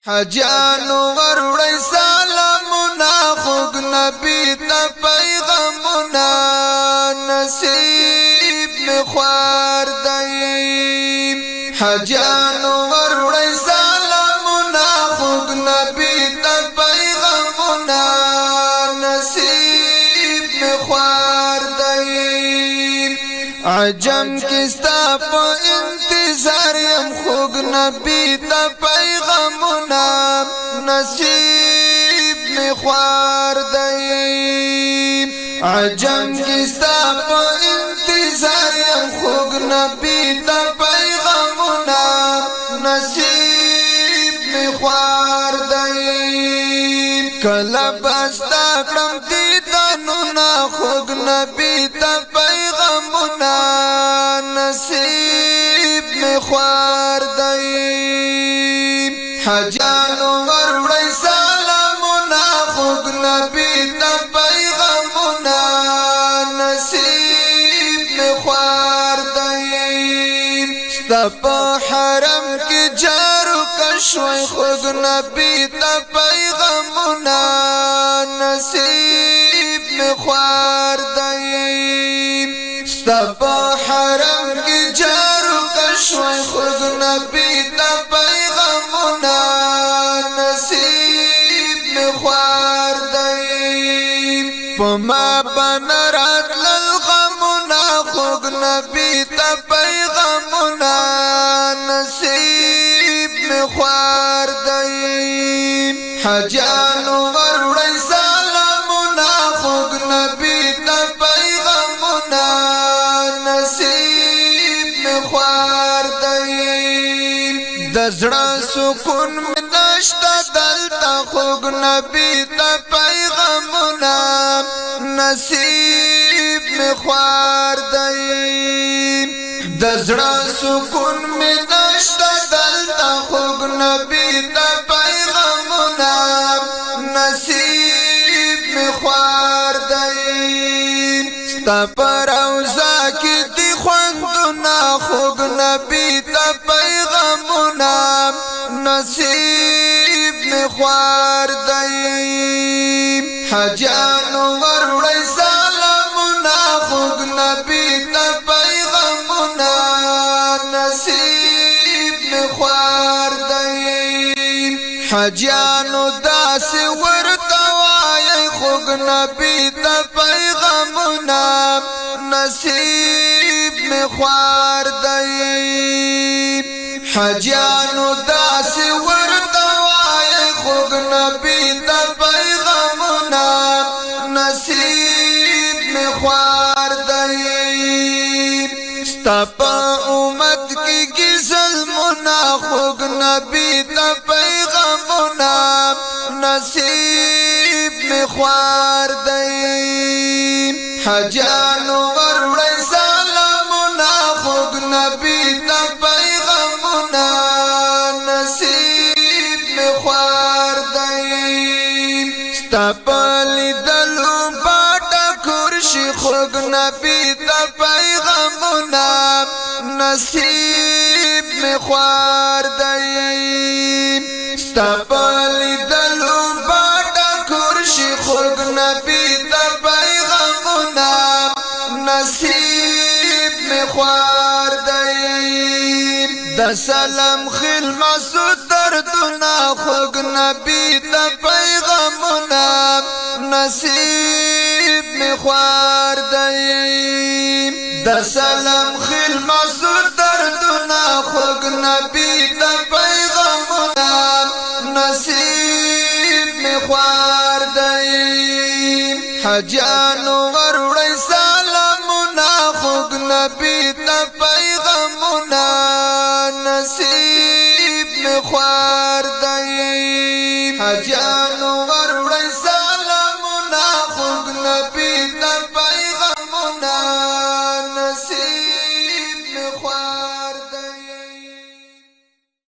حجانو وروړی سلامونه خوږ نبی ته پیغامونه نصیب می خوار دی حجانو وروړی سلامونه خوږ نبی ته پیغامونه نصیب می خوار دی عجم کستا په انتظار یم خوږ نبی ته پیغامونه نصیب می خوار دی عجم کستا په انتظار یم خوږ نبی ته پیغامونه نصیب می خوار دی کله بستا کړم دیدنونه خوږ نبی ته پیغامونه نصیب می خوار دی حجانو وروړی سلامونه خوږ نبی ته پیغامونه نصیب می خوار دی ستا په حرم کې جارو کشوی خوږ نبی ته پیغامونه نصیب می خوار دی ستا په حرم کې جارو کشوی خوږ نبی ته پیغامونه نصیب می خوار دی پما بنرات للغمونه خوږ نبی ته پیغامونه نصیب می خوار دی حجانو وروړی سلامونه خوږ نبی ته پیغامونه نصیب می خوار دی د زړه سکون می نشته دلته خوږ نبی ته پیغامونه نصیب می خوار دی د زړه سکون می نشته دلته خوږ نبی ته پیغامونه نصیب می خوار دی ستا په روضه کې دي خوندونه خوږ نبی ته پیغامونه نصیب می خوار دی حجانو وروړی سلامونه خوږ نبی ته پیغامونه نصیب می خوار دی حجانو داسې ورته وایي خوږ نبی ته پیغامونه نصیب می خوار دی حجانو داسې ورته وایي خوږ نبی ته پیغامونه نصیب می خوار دی ستا په امت کې ظلمونه خوږ نبی ته پیغامونه نصیب می خوار دی حجانو وروړی سلامونه خوږ نبی ته پیغامونه نصیب می خوار دی ستا په لیدلو باټکور شي خوږ نبی ته پیغامونه نصیب می خوار دی ستا په لیدلو باټکور شي خوږ نبی ته پیغامونه نصیب می خوار دی د سلام خلمسو دردونه خوږ نبی ته پیغامونه نصیب می خوار دی د سلام خلمسو دردونه خوږ نبی ته پیغامونه نصیب می خوار دی حجانو وروړی سلامونه خوږ نبی ته پیغامونه نصیب می خوار دی حجانو